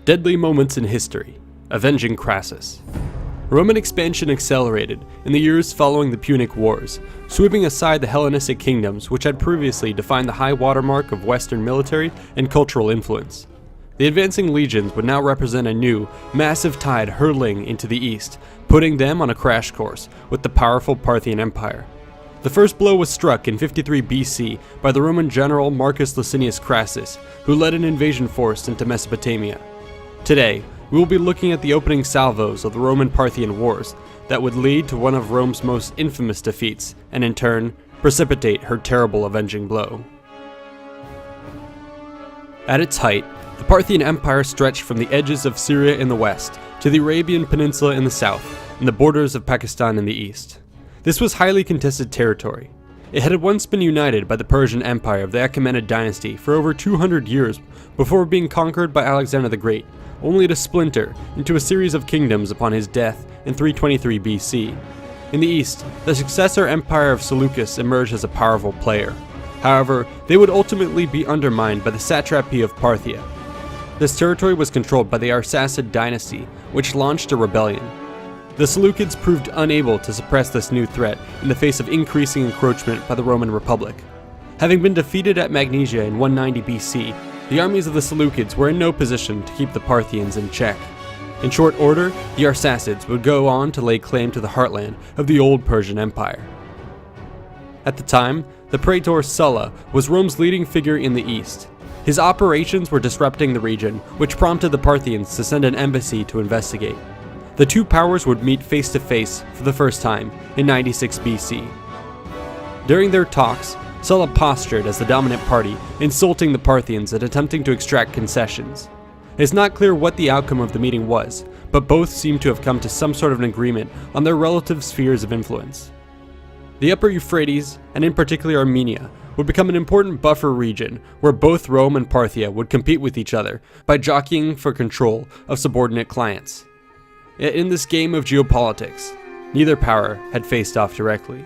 Deadly moments in history. Avenging Crassus. Roman expansion accelerated in the years following the Punic Wars, sweeping aside the Hellenistic kingdoms which had previously defined the high watermark of Western military and cultural influence. The advancing legions would now represent a new, massive tide hurtling into the east, putting them on a crash course with the powerful Parthian Empire. The first blow was struck in 53 BC by the Roman general Marcus Licinius Crassus, who led an invasion force into Mesopotamia. Today, we will be looking at the opening salvos of the Roman-Parthian Wars that would lead to one of Rome's most infamous defeats, and in turn, precipitate her terrible avenging blow. At its height, the Parthian Empire stretched from the edges of Syria in the west to the Arabian Peninsula in the south and the borders of Pakistan in the east. This was highly contested territory. It had once been united by the Persian Empire of the Achaemenid dynasty for over 200 years before being conquered by Alexander the Great, only to splinter into a series of kingdoms upon his death in 323 BC. In the east, the successor empire of Seleucus emerged as a powerful player. However, they would ultimately be undermined by the satrapy of Parthia. This territory was controlled by the Arsacid dynasty, which launched a rebellion. The Seleucids proved unable to suppress this new threat in the face of increasing encroachment by the Roman Republic. Having been defeated at Magnesia in 190 BC, the armies of the Seleucids were in no position to keep the Parthians in check. In short order, the Arsacids would go on to lay claim to the heartland of the old Persian Empire. At the time, the praetor Sulla was Rome's leading figure in the east. His operations were disrupting the region, which prompted the Parthians to send an embassy to investigate. The two powers would meet face to face for the first time in 96 BC. During their talks, Sulla postured as the dominant party, insulting the Parthians and attempting to extract concessions. It's not clear what the outcome of the meeting was, but both seem to have come to some sort of an agreement on their relative spheres of influence. The Upper Euphrates, and in particular Armenia, would become an important buffer region where both Rome and Parthia would compete with each other by jockeying for control of subordinate clients. Yet in this game of geopolitics, neither power had faced off directly.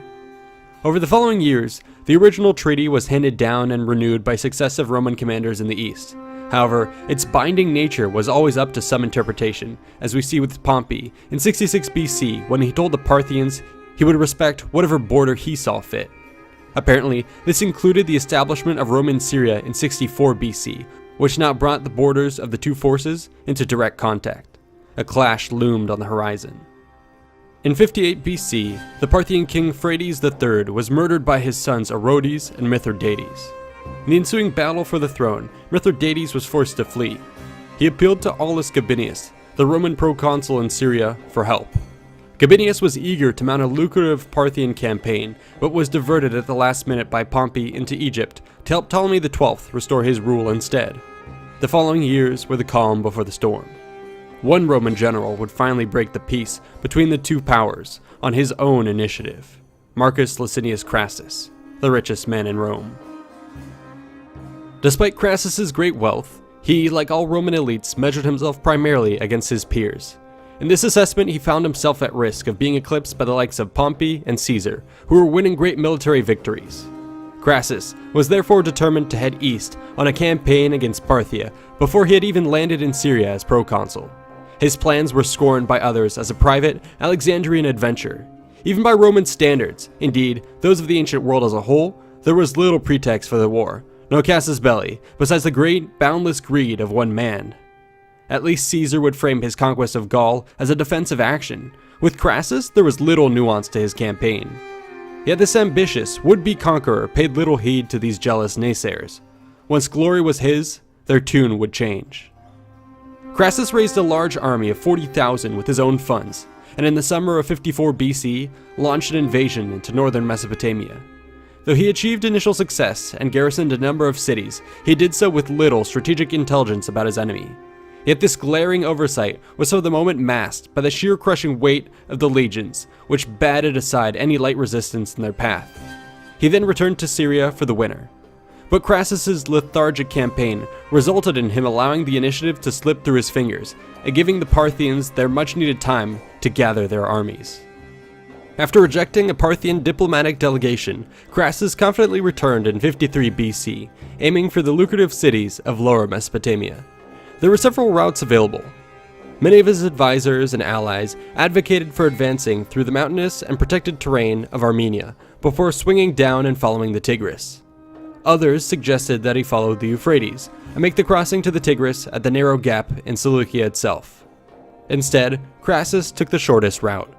Over the following years, the original treaty was handed down and renewed by successive Roman commanders in the east. However, its binding nature was always up to some interpretation, as we see with Pompey in 66 BC when he told the Parthians he would respect whatever border he saw fit. Apparently, this included the establishment of Roman Syria in 64 BC, which now brought the borders of the two forces into direct contact. A clash loomed on the horizon. In 58 BC, the Parthian king Phraates III was murdered by his sons Orodes and Mithridates. In the ensuing battle for the throne, Mithridates was forced to flee. He appealed to Aulus Gabinius, the Roman proconsul in Syria, for help. Gabinius was eager to mount a lucrative Parthian campaign, but was diverted at the last minute by Pompey into Egypt to help Ptolemy XII restore his rule instead. The following years were the calm before the storm. One Roman general would finally break the peace between the two powers on his own initiative: Marcus Licinius Crassus, the richest man in Rome. Despite Crassus's great wealth, he, like all Roman elites, measured himself primarily against his peers. In this assessment, he found himself at risk of being eclipsed by the likes of Pompey and Caesar, who were winning great military victories. Crassus was therefore determined to head east on a campaign against Parthia before he had even landed in Syria as proconsul. His plans were scorned by others as a private Alexandrian adventure. Even by Roman standards, indeed, those of the ancient world as a whole, there was little pretext for the war, no casus belli, besides the great, boundless greed of one man. At least Caesar would frame his conquest of Gaul as a defensive action. With Crassus, there was little nuance to his campaign. Yet this ambitious, would-be conqueror paid little heed to these jealous naysayers. Once glory was his, their tune would change. Crassus raised a large army of 40,000 with his own funds, and in the summer of 54 BC, launched an invasion into northern Mesopotamia. Though he achieved initial success and garrisoned a number of cities, he did so with little strategic intelligence about his enemy. Yet this glaring oversight was for the moment masked by the sheer crushing weight of the legions, which batted aside any light resistance in their path. He then returned to Syria for the winter. But Crassus's lethargic campaign resulted in him allowing the initiative to slip through his fingers, and giving the Parthians their much-needed time to gather their armies. After rejecting a Parthian diplomatic delegation, Crassus confidently returned in 53 BC, aiming for the lucrative cities of Lower Mesopotamia. There were several routes available. Many of his advisors and allies advocated for advancing through the mountainous and protected terrain of Armenia before swinging down and following the Tigris. Others suggested that he follow the Euphrates and make the crossing to the Tigris at the narrow gap in Seleucia itself. Instead, Crassus took the shortest route.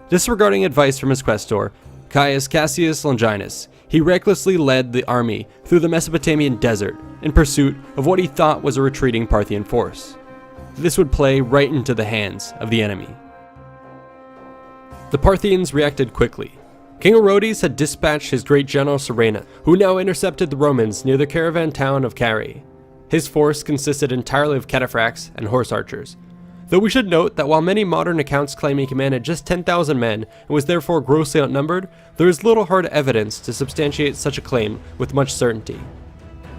Disregarding advice from his questor, Caius Cassius Longinus, he recklessly led the army through the Mesopotamian desert in pursuit of what he thought was a retreating Parthian force. This would play right into the hands of the enemy. The Parthians reacted quickly. King Orodes had dispatched his great general Serena, who now intercepted the Romans near the caravan town of Carrhae. His force consisted entirely of cataphracts and horse archers, though we should note that while many modern accounts claim he commanded just 10,000 men and was therefore grossly outnumbered, there is little hard evidence to substantiate such a claim with much certainty.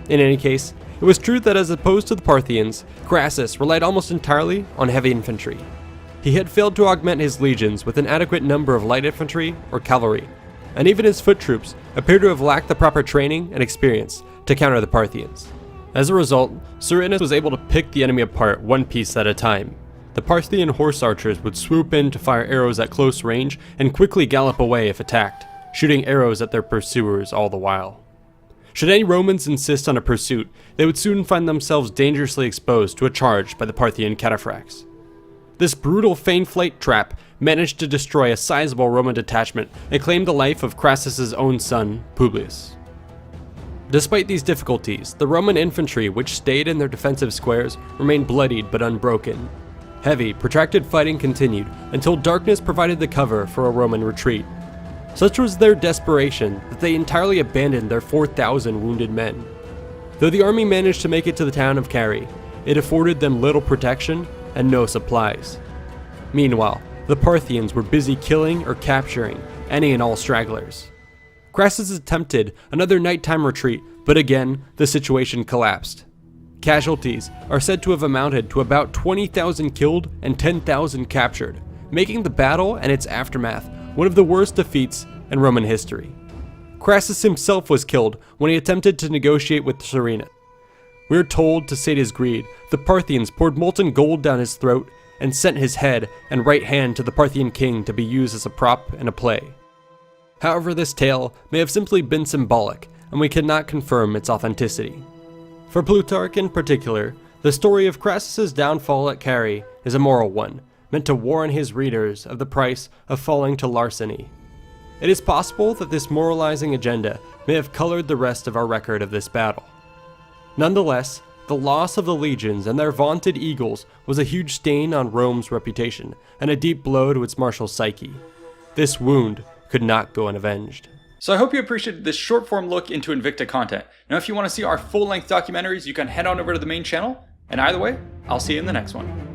In any case, it was true that as opposed to the Parthians, Crassus relied almost entirely on heavy infantry. He had failed to augment his legions with an adequate number of light infantry or cavalry, and even his foot troops appear to have lacked the proper training and experience to counter the Parthians. As a result, Serenus was able to pick the enemy apart one piece at a time. The Parthian horse archers would swoop in to fire arrows at close range and quickly gallop away if attacked, shooting arrows at their pursuers all the while. Should any Romans insist on a pursuit, they would soon find themselves dangerously exposed to a charge by the Parthian cataphracts. This brutal feint flight trap managed to destroy a sizable Roman detachment and claim the life of Crassus's own son, Publius. Despite these difficulties, the Roman infantry, which stayed in their defensive squares, remained bloodied but unbroken. Heavy, protracted fighting continued until darkness provided the cover for a Roman retreat. Such was their desperation that they entirely abandoned their 4,000 wounded men. Though the army managed to make it to the town of Carrhae, it afforded them little protection and no supplies. Meanwhile, the Parthians were busy killing or capturing any and all stragglers. Crassus attempted another nighttime retreat, but again, the situation collapsed. Casualties are said to have amounted to about 20,000 killed and 10,000 captured, making the battle and its aftermath one of the worst defeats in Roman history. Crassus himself was killed when he attempted to negotiate with Serena. We are told, to sate his greed, the Parthians poured molten gold down his throat and sent his head and right hand to the Parthian king to be used as a prop in a play. However, this tale may have simply been symbolic, and we cannot confirm its authenticity. For Plutarch in particular, the story of Crassus's downfall at Carrhae is a moral one, meant to warn his readers of the price of falling to larceny. It is possible that this moralizing agenda may have colored the rest of our record of this battle. Nonetheless, the loss of the legions and their vaunted eagles was a huge stain on Rome's reputation and a deep blow to its martial psyche. This wound could not go unavenged. So I hope you appreciated this short form look into Invicta content. Now if you want to see our full length documentaries, you can head on over to the main channel, and either way, I'll see you in the next one.